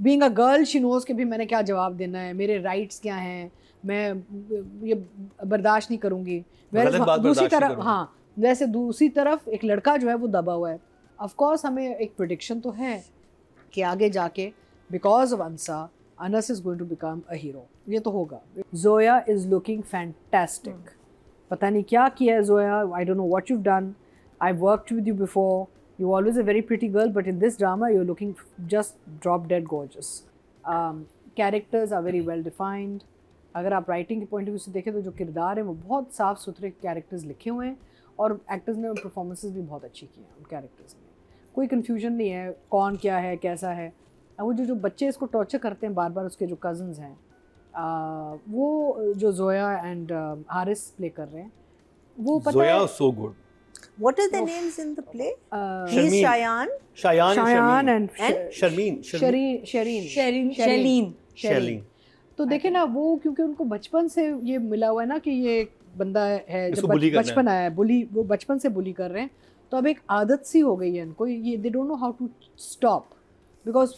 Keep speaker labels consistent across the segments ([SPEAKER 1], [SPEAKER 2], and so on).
[SPEAKER 1] Being a girl she knows कि भी मैंने क्या जवाब देना है, मेरे राइट्स क्या हैं, मैं ये बर्दाश्त नहीं करूँगी। दूसरी तरफ वैसे दूसरी तरफ एक लड़का जो है वो दबा हुआ है। ऑफ कोर्स हमें एक प्रेडिक्शन तो है कि आगे जाके because of अंसा Anas is going to become a hero, ये तो होगा। Zoya is looking fantastic. पता नहीं क्या किया है Zoya, I don't know what you have done, I worked with you before, you always a very pretty girl, but in this drama you are looking just drop dead gorgeous. Characters are very well defined. अगर आप writing के point of view से देखें तो जो किरदार हैं वो बहुत साफ़ सुथरे कैरेक्टर्स लिखे हुए हैं और एक्टर्स ने परफॉर्मेंसेस भी बहुत अच्छी की हैं उन कैरेक्टर्स में। कोई कन्फ्यूजन नहीं है कौन क्या है कैसा है। वो जो बच्चे इसको टॉर्चर करते हैं बार बार, उसके जो कज़न्स हैं वो जो जोया एंड हारिस प्ले कर रहे हैं, वो पता
[SPEAKER 2] जोया
[SPEAKER 1] है
[SPEAKER 2] so good.
[SPEAKER 3] What are their names in the play? He's
[SPEAKER 2] Sharmeen.
[SPEAKER 3] Shayan.
[SPEAKER 1] and
[SPEAKER 2] Sharmeen.
[SPEAKER 1] Shareen। तो देखे ना वो, क्योंकि उनको बचपन से ये मिला हुआ है ना कि ये बंदा है, जब बचपन आया है बुली, वो बचपन से बुली कर रहे हैं, तो अब एक आदत सी हो गई है इनको, ये they don't know how to stop, because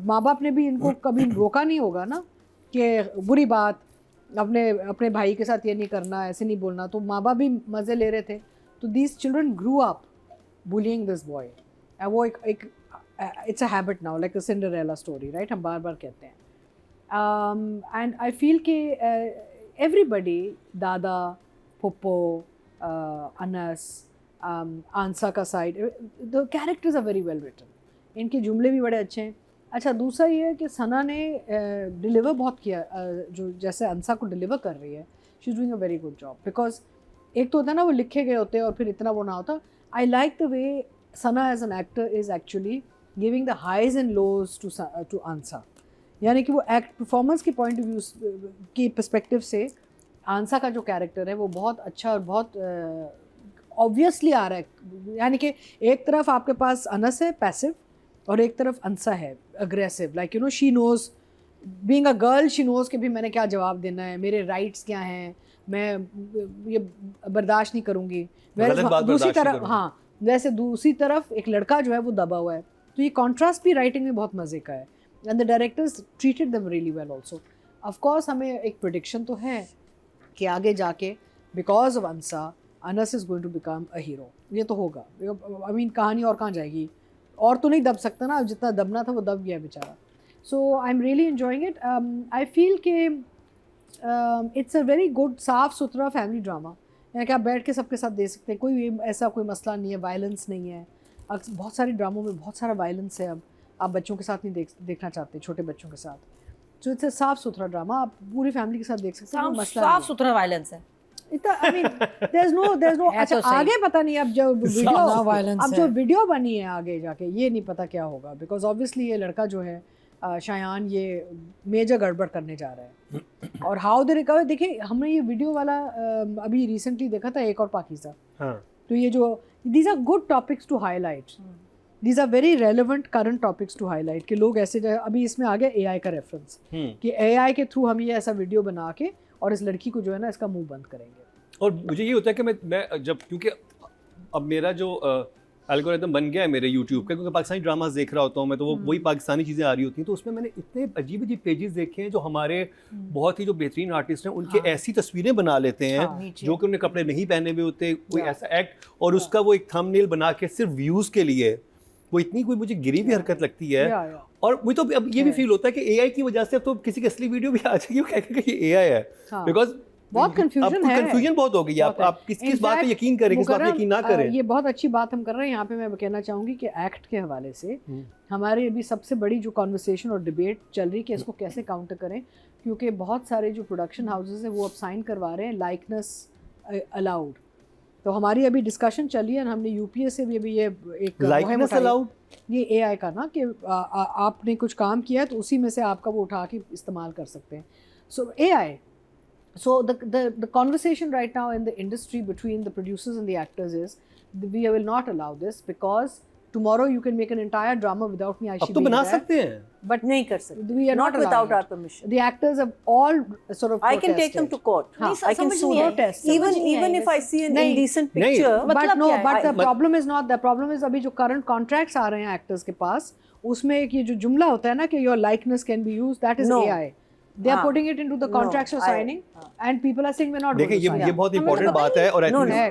[SPEAKER 1] माँ बाप ने भी इनको कभी रोका नहीं होगा ना कि बुरी बात अपने भाई के साथ ये नहीं करना, ऐसे नहीं बोलना, तो माँ बाप भी मज़े ले रहे थे। तो these children grew up bullying this boy, वो एक it's a habit now, like a Cinderella story, right, हम बार बार कहते हैं। एंड आई फील कि एवरीबडी, दादा, पुप्पो, अनस, आंसा का side, the characters are very well written, इनके जुमले भी बड़े अच्छे हैं। अच्छा, दूसरा ये है कि सना ने डिलीवर बहुत किया, जो जैसे अंसा को डिलीवर कर रही है, she is doing a very good job, because एक तो होता है ना वो लिखे गए होते हैं और फिर इतना वो ना होता। I like the way Sana as an actor is actually giving the highs and lows to Ansa, यानी कि वो एक्ट परफॉर्मेंस के पॉइंट ऑफ व्यू की पर्सपेक्टिव से आंसा का जो कैरेक्टर है वो बहुत अच्छा और बहुत ऑब्वियसली आ रहा है, यानी कि एक तरफ आपके पास अनस है पैसिव और एक तरफ अंसा है aggressive, like you know she knows, being a girl she knows कि भी मैंने क्या जवाब देना है, मेरे राइट्स क्या हैं, मैं ये बर्दाश्त नहीं करूँगी। दूसरी तरफ वैसे दूसरी तरफ एक लड़का जो है वो दबा हुआ है, तो ये कॉन्ट्रास्ट भी राइटिंग में बहुत मज़े का है, and the directors treated them really well also. Of course हमें एक प्रेडिक्शन तो है कि आगे जाके because of अंसा Anas is going to become a hero, ये तो होगा। आई मीन कहानी और कहाँ जाएगी, और तो नहीं दब सकता ना, जितना दबना था वो दब गया बेचारा। So I am really enjoying it. I feel कि इट्स अ वेरी गुड साफ़ सुथरा फैमिली ड्रामा, यानी कि आप बैठ के सबके साथ देख सकते हैं, कोई ऐसा कोई मसला नहीं है, वायलेंस नहीं है। बहुत सारे ड्रामों में बहुत सारा वायलेंस है, अब आप बच्चों के साथ नहीं देखना चाहते, छोटे बच्चों के साथ। सो इट्स अ साफ़ सुथरा ड्रामा, आप पूरी फैमिली के साथ देख सकते हैं, मसला
[SPEAKER 3] साफ सुथरा वायलेंस है
[SPEAKER 1] इतना। I mean there is no अच्छा, आगे पता नहीं अब जो वीडियो बनी है आगे जाके ये नहीं पता क्या होगा, बिकॉज ऑब्वियसली ये लड़का जो है शायान ये मेजर गड़बड़ करने जा रहा है। और हाउ दे रिकवर, देखिए हमने ये वीडियो वाला अभी रिसेंटली देखा था, एक और पाकिस्तान, तो ये जो these are good topics to highlight, these are very relevant current topics to highlight, कि लोग ऐसे अभी इसमें आ गया AI का रेफरेंस कि AI के थ्रू हम ये ऐसा वीडियो बना के और इस लड़की को जो है ना इसका मुंह बंद करेंगे।
[SPEAKER 2] और मुझे ये होता है कि मैं जब, क्योंकि अब मेरा जो एल्गोरिथम बन गया है मेरे YouTube का, क्योंकि पाकिस्तानी ड्रामास देख रहा होता हूँ मैं, तो वो वही पाकिस्तानी चीज़ें आ रही होती हैं, तो उसमें मैंने इतने अजीब अजीब पेजेस देखे हैं जो हमारे बहुत ही जो बेहतरीन आर्टिस्ट हैं उनके ऐसी तस्वीरें बना लेते हैं जो कि उन्हें कपड़े नहीं पहने हुए होते, कोई ऐसा एक्ट, और उसका वो एक थंबनेल बना के सिर्फ व्यूज़ के लिए, वो इतनी कोई मुझे गिरी भी हरकत लगती है। और मुझे तो अब ये भी फील होता है कि AI की वजह से अब तो किसी की असली वीडियो भी आ जाएगी, वो कहेगा कि ये AI है, बिकॉज
[SPEAKER 1] बहुत कंफ्यूजन
[SPEAKER 2] बहुत हो गई। आप किस बात पे यकीन करें, किस बात पे यकीन ना करें।
[SPEAKER 1] ये बहुत अच्छी बात हम कर रहे हैं यहाँ पे। मैं कहना चाहूँगी कि एक्ट के हवाले से हमारी अभी सबसे बड़ी जो कॉन्वर्सेशन और डिबेट चल रही है कि इसको कैसे काउंटर करें, क्योंकि बहुत सारे जो प्रोडक्शन हाउसेज हैं वो अब साइन करवा रहे हैं लाइकनेस अलाउड। तो हमारी अभी डिस्कशन चली है, हमने यूपीए से भी अभी ये एक
[SPEAKER 2] लाइकनेस अलाउड,
[SPEAKER 1] ये AI का ना कि आपने कुछ काम किया है तो उसी में से आपका वो उठा के इस्तेमाल कर सकते हैं। सो AI, so the conversation right now in the industry between the producers and the actors is we will not allow this, because tomorrow you can make an entire drama without me actually
[SPEAKER 2] अब तो बना सकते हैं,
[SPEAKER 1] but
[SPEAKER 3] नहीं कर सकते,
[SPEAKER 1] we are
[SPEAKER 3] not without our permission.
[SPEAKER 1] The actors have all sort of
[SPEAKER 3] I can take them to court. I can sue them. Even if I see an indecent picture,
[SPEAKER 1] but the problem is not, the problem is अभी जो current contracts आ रहे हैं actors के पास उसमें एक ये जो जुमला होता है ना कि your likeness can be used, that is AI. They are putting it into the contracts you're signing, and people are saying we're not going to sign.
[SPEAKER 2] देखिए ये बहुत इंपॉर्टेंट बात है और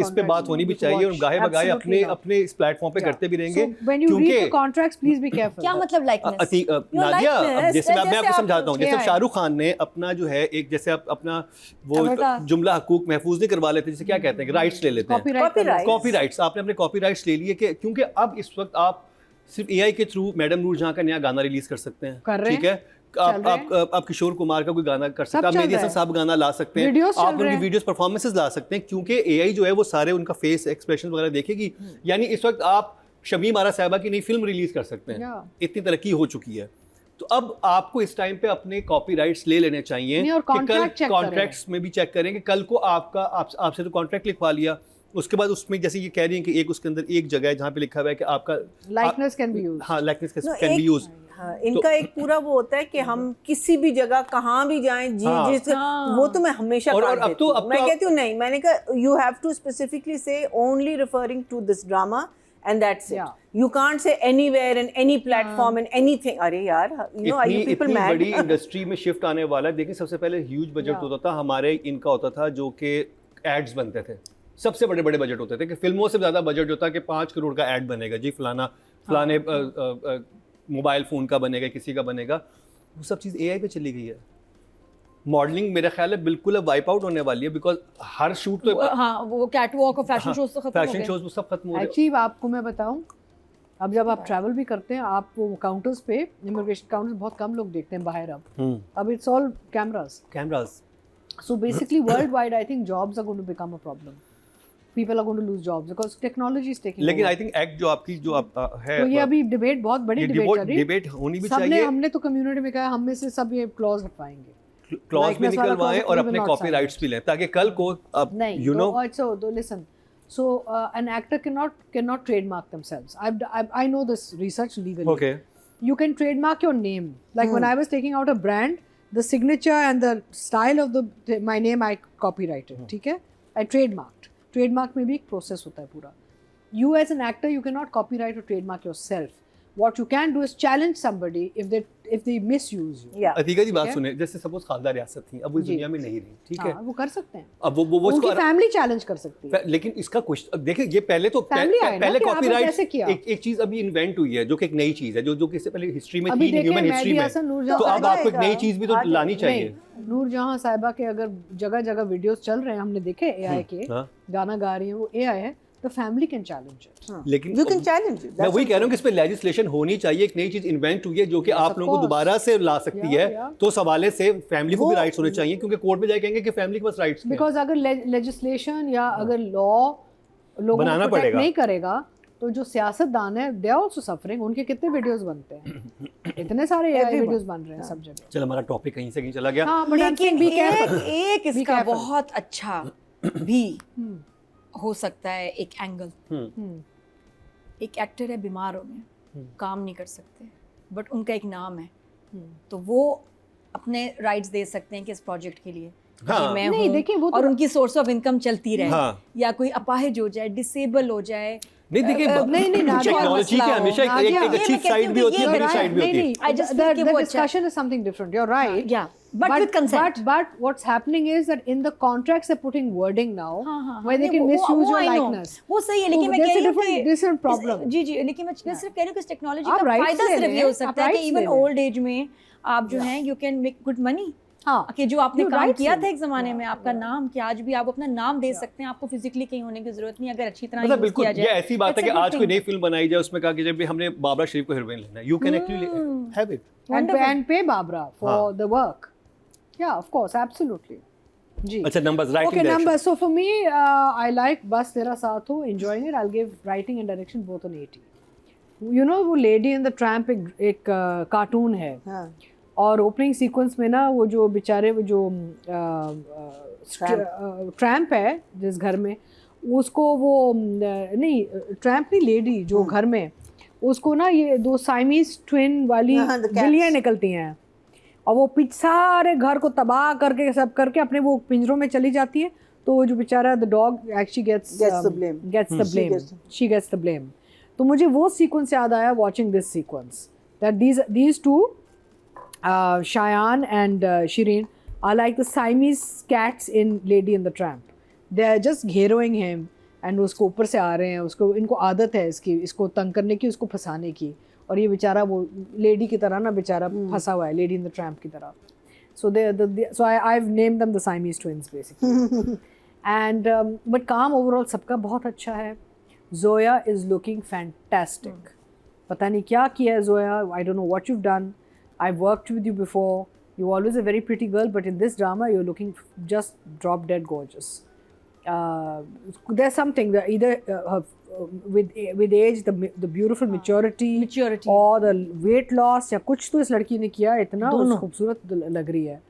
[SPEAKER 2] इस पे बात होनी भी चाहिए और गाहे बगाहे अपने इस प्लेटफॉर्म पे करते भी रहेंगे.
[SPEAKER 1] When you read the contracts, please be careful.
[SPEAKER 3] क्या मतलब लाइकनेस?
[SPEAKER 2] नादिया, जैसे मैं आपको समझाता हूँ, जैसे शाहरुख खान ने अपना जो है एक जैसे अपना वो जुमला हकूक महफूज नहीं करवा लेते, जैसे क्या कहते हैं, राइट्स ले लेते हैं, कॉपीराइट्स. आपने अपने कॉपीराइट्स ले लिए क्योंकि अब इस वक्त आप सिर्फ AI के थ्रू मैडम नूर जहां का नया गाना रिलीज कर सकते हैं, ठीक है. आप किशोर कुमार का कोई गाना कर सकते हैं, आप मेहदी हसन साहब गाना ला सकते हैं, आप उनकी वीडियोस परफॉर्मेंसेस ला सकते हैं, क्योंकि AI जो है वो सारे उनका फेस एक्सप्रेशन वगैरह देखेगी. यानी इस वक्त आप शमीम आरा साहिबा की नई फिल्म रिलीज कर सकते हैं, इतनी तरक्की हो चुकी है. तो अब आपको इस टाइम पे अपने कॉपीराइट्स ले लेने चाहिए कि कल कॉन्ट्रैक्ट्स में भी चेक करेंगे. कल को आपसे तो कॉन्ट्रैक्ट लिखवा लिया, उसके बाद उसमें जैसे ये कह रही हैं कि एक उसके अंदर एक जगह है जहाँ पे लिखा हुआ है कि आपका
[SPEAKER 1] लाइकनेस कैन बी यूज्ड.
[SPEAKER 2] हाँ, लाइकनेस कैन बी यूज्ड.
[SPEAKER 3] इनका एक पूरा वो होता है कि हम किसी भी जगह कहाँ भी जाएं वो तो मैं हमेशा
[SPEAKER 2] और अब तो
[SPEAKER 3] मैं कहती हूँ नहीं, मैंने कहा you have to specifically say only referring to this drama and that's it. You can't say anywhere in any platform in anything. अरे यार, you know, are you people mad?
[SPEAKER 2] बड़ी इंडस्ट्री में शिफ्ट आने वाला है. देखिए सबसे पहले ह्यूज बजट होता था हमारे, इनका होता था जो कि एड्स बनते थे. सबसे बड़े बजट होते थे कि फिल्मों से ज़्यादा बजट होता है कि 5 करोड़ का ऐड बनेगा जी, फलाने मोबाइल फ़ोन का बनेगा, किसी का बनेगा. वो सब चीज़ AI पे चली गई है. मॉडलिंग मेरा ख्याल है बिल्कुल अब वाइप आउट होने वाली है, बिकॉज हर शूट तो
[SPEAKER 3] वो कैटवॉक और फैशन शोज तो खत्म हो गए.
[SPEAKER 2] फैशन शोज वो सब खत्म हो गए.
[SPEAKER 1] एक्चुअली आपको मैं बताऊं, अब जब आप ट्रैवल भी करते हैं, आप वो काउंटर्स पे, इमिग्रेशन काउंटर्स बहुत कम लोग देखते हैं बाहर. अब it's all cameras. So basically worldwide I think jobs are going to become a problem. People are going to lose jobs because technology is taking
[SPEAKER 2] लेकिन
[SPEAKER 1] over.
[SPEAKER 2] I think एक्ट जो आपकी जो है
[SPEAKER 1] तो ये अभी डिबेट, बहुत बड़ी डिबेट चल रही है.
[SPEAKER 2] डिबेट होनी भी
[SPEAKER 1] सबने,
[SPEAKER 2] चाहिए.
[SPEAKER 1] हमने तो कम्युनिटी में कहा हम में से सब ये क्लॉज हटवाएंगे,
[SPEAKER 2] क्लॉज भी निकलवाएं और अपने कॉपीराइट्स भी लें, ताकि कल को अब you know.
[SPEAKER 1] So listen, so an actor cannot trademark themselves. I know this research legally.
[SPEAKER 2] Okay.
[SPEAKER 1] You can trademark your name. Like when I was taking out a brand, the signature and the style of my name I copyrighted. ठीक है? I trademarked. Trademark में भी एक process होता है पूरा. You as an actor, you cannot copyright or trademark yourself. What you can do is challenge somebody if they misuse you.
[SPEAKER 2] Atika जी बात सुने, जैसे सपोज खालदा रियासत थी, अब वो दुनिया में नहीं रही, ठीक है,
[SPEAKER 1] वो कर सकते हैं.
[SPEAKER 2] अब वो
[SPEAKER 1] उनकी फैमिली चैलेंज कर सकती है.
[SPEAKER 2] लेकिन इसका कुछ देखिए, ये पहले कॉपीराइट एक चीज अभी इन्वेंट हुई है जो कि एक नई चीज है, जो कि इससे पहले हिस्ट्री में थी, ह्यूमन हिस्ट्री में. तो अब आपको एक नई चीज भी तो लानी चाहिए.
[SPEAKER 1] नूरजहां साहिबा के अगर जगह जगह वीडियोस चल रहे हैं, हमने देखे AI के गाना गा रही है, वो AI है. The family can challenge it.
[SPEAKER 2] लेकिन
[SPEAKER 3] you can challenge it.
[SPEAKER 2] मैं वही कह रहा हूँ कि इस पे लेजिस्लेशन होनी चाहिए. एक नई चीज इन्वेंट हुई है जो कि आप लोगों को दोबारा से ला सकती है. तो उस हवाले से फैमिली को भी राइट्स होने चाहिए, क्योंकि कोर्ट में जाके कहेंगे कि फैमिली के पास राइट्स हैं.
[SPEAKER 1] बिकॉज अगर लेजिस्लेशन या अगर लॉ लोगों को प्रोटेक्ट नहीं करेगा, तो जो सियासतदान है दे आर आल्सो सफरिंग. उनके कितने वीडियोस बनते हैं, इतने सारे AI वीडियोस बन रहे हैं सब जगह.
[SPEAKER 2] चल, हमारा टॉपिक कहीं से कहीं चला गया.
[SPEAKER 3] लेकिन एक इसका बहुत अच्छा भी हो सकता है एक एंगल. एक एक्टर है, बीमार हो गए, काम नहीं कर सकते, बट उनका एक नाम है, तो वो अपने राइट्स दे सकते हैं कि इस प्रोजेक्ट के लिए मैं हूँ, और उनकी सोर्स ऑफ इनकम चलती रहे. या कोई अपाहिज हो जाए, डिसेबल हो जाए.
[SPEAKER 2] नहीं देखिए, टेक्नोलॉजी के हमेशा एक अच्छी साइड भी होती है, बुरी साइड भी होती है.
[SPEAKER 1] I just feel the discussion is something different. You're right.
[SPEAKER 3] Yeah, but with consent.
[SPEAKER 1] But what's happening is that in the contracts they're putting wording now where they can misuse your likeness.
[SPEAKER 3] वो सही है, लेकिन मैं कह रही हूँ कि
[SPEAKER 1] different problem.
[SPEAKER 3] जी, लेकिन मैं सिर्फ कह रही हूँ कि इस टेक्नोलॉजी का फायदा सिर्फ ये हो सकता है कि इवन ओल्ड एज में आप जो हैं you can make good money. हाँ, कि जो आपने काम किया था एक जमाने में, आपका नाम, कि आज भी आप अपना नाम दे सकते हैं. आपको फिजिकली कहीं होने की जरूरत नहीं, अगर अच्छी तरह यूज किया जाए.
[SPEAKER 2] ये ऐसी बात है कि आज कोई नई फिल्म बनाई जाए, उसमें कहा कि जब हमने बाबरा शरीफ को हीरोइन लेना है, you can actually have it
[SPEAKER 1] and pay Babra for the work. Yeah, of course, absolutely. जी.
[SPEAKER 2] अच्छा, numbers, writing.
[SPEAKER 1] Okay, numbers. So for me, I like बस तेरा साथ हो, enjoying it. I'll give writing and direction both on 80. You know, वो Lady and the Tramp एक cartoon है. और opening sequence में ना वो जो बेचारे वो जो ट्रैम्प है जिस घर में, उसको वो नहीं ट्रैम्प नहीं, लेडी जो घर में, उसको ना ये 2 साइमीज ट्विन वाली बिल्लियाँ निकलती हैं, और वो सारे घर को तबाह करके सब करके अपने वो पिंजरों में चली जाती है. तो वो जो बेचारा the dog actually gets the blame. She gets the blame. तो मुझे वो सीक्वेंस याद आया watching this sequence that these two, Shayan and Shireen, are like the Siamese cats in Lady and the Tramp. They are just घेरोing him and उसको ऊपर से आ रहे हैं, उसको इनको आदत है इसको तंग करने की, उसको फंसाने की, और ये बेचारा वो लेडी की तरह ना बेचारा फंसा हुआ है, Lady and the Tramp की तरह. So so I've named them the Siamese twins basically. And but काम overall सबका बहुत अच्छा है. Zoya is looking fantastic. पता नहीं क्या किया है Zoya. I don't know what you've done. I've worked with you before. You're always a very pretty girl, but in this drama you're looking just drop dead gorgeous. There's something that either with age, the beautiful maturity or the weight loss, या कुछ तो इस लड़की ने किया, इतना खूबसूरत लग रही है.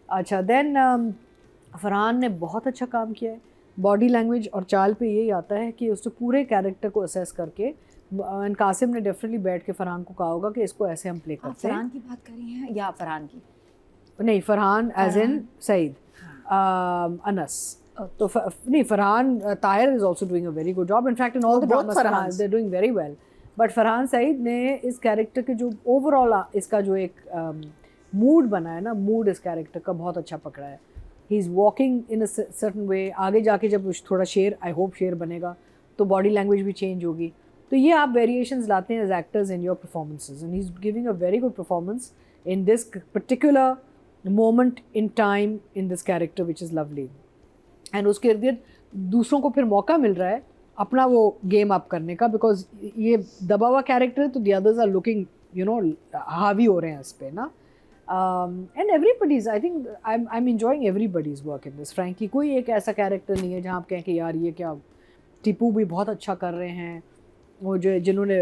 [SPEAKER 1] अच्छा, then फरहान ने बहुत अच्छा काम किया है. बॉडी लैंग्वेज और चाल पे यही आता है कि उसने पूरे कैरेक्टर को असेस करके, कासिम ने डेफिनेटली बैठ के फरहान को कहा होगा कि इसको ऐसे हम प्ले करते हैं.
[SPEAKER 3] फरहान की बात कर रही हैं या फरहान की?
[SPEAKER 1] नहीं, फरहान एज इन सईद, अनस. तो नहीं, Farhan Tahir is also doing a very good job. In fact in all the dramas they are doing very well. But Farhan Saeed ने इस कैरेक्टर के जो ओवरऑल इसका जो एक मूड बना है ना, मूड इस कैरेक्टर का बहुत अच्छा पकड़ा है. He is walking in a certain way. आगे जाके जब थोड़ा शेर, आई होप शेर बनेगा, तो बॉडी लैंग्वेज भी चेंज होगी. तो ये आप वेरिएशंस लाते हैं as actors in your performances, and he is giving a very good performance in this particular moment in time in this character which is lovely. And उसके इर्द गिर्द दूसरों को फिर मौका मिल रहा है अपना वो गेम अप करने का, बिकॉज ये दबा हुआ कैरेक्टर है, तो द अदर्स आर लुकिंग हावी हो रहे हैं इस पर ना. And everybody's, I think I am enjoying everybody's work in this. Frankly कोई एक ऐसा कैरेक्टर नहीं है जहाँ आप कहें कि यार ये क्या. टीपू भी बहुत अच्छा कर रहे हैं, वो जो जिन्होंने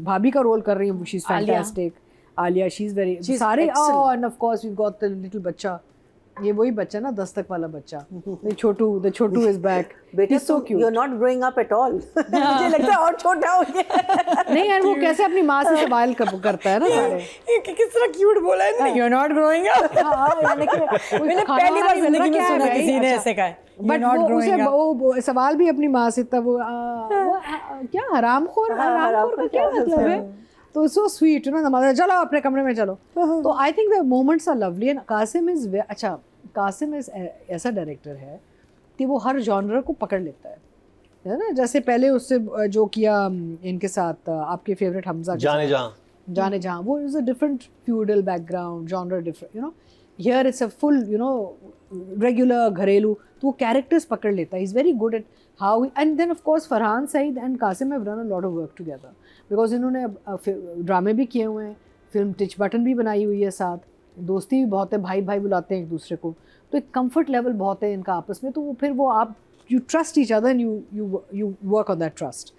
[SPEAKER 1] भाभी का रोल कर रही है, she is fantastic. Alia, she is very सारे. And of course we got the little bachcha, ये वही बच्चा ना, 10 तक वाला बच्चा, the छोटू is back.
[SPEAKER 4] बेटा,
[SPEAKER 1] so cute.
[SPEAKER 4] You're not growing up at all. मुझे लगता है और छोटा हो गया.
[SPEAKER 1] नहीं यार, वो कैसे अपनी माँ से सवाल करता है ना सारे.
[SPEAKER 4] किस तरह क्यूट बोला है. You're not growing up.
[SPEAKER 1] यानी कि
[SPEAKER 4] मैंने पहली बार जिंदगी में सुना किसी ने ऐसे कहा.
[SPEAKER 1] बट वो सवाल भी अपनी माँ से था, वो क्या हरामखोर का क्या मतलब है. तो सो स्वीट, चलो अपने कमरे में चलो. तो I think the moments are lovely. And Qasim is अच्छा, कासिम इज़ ऐसा डायरेक्टर है कि वो हर जॉनर को पकड़ लेता है ना. जैसे पहले उससे जो किया इनके साथ आपके फेवरेट हमजा, जाने जहाँ, वो is a different feudal background genre, different here it's a full regular घरेलू. तो वो कैरेक्टर्स पकड़ लेता है. Is very good at how. And then of course Farhan Saeed and Qasim have done a lot of work together, because इन्होंने ड्रामे भी किए हुए हैं, फिल्म टिच बटन भी बनाई हुई है साथ, दोस्ती भी बहुत है, भाई भाई बुलाते हैं एक दूसरे को, तो एक कंफर्ट लेवल बहुत है इनका आपस में. तो फिर वो आप you trust each other and you work on that trust.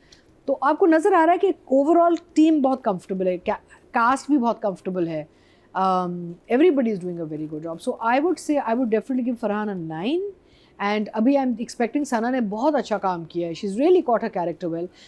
[SPEAKER 1] तो आपको नज़र आ रहा है कि ओवरऑल टीम बहुत कंफर्टेबल है, कास्ट भी बहुत कंफर्टेबल है. Everybody is doing a very good job. So I would say, I would definitely give Farhan a 9. And अभी आई एम एक्सपेक्टिंग, सना ने बहुत अच्छा काम किया है. She is really caught her character well.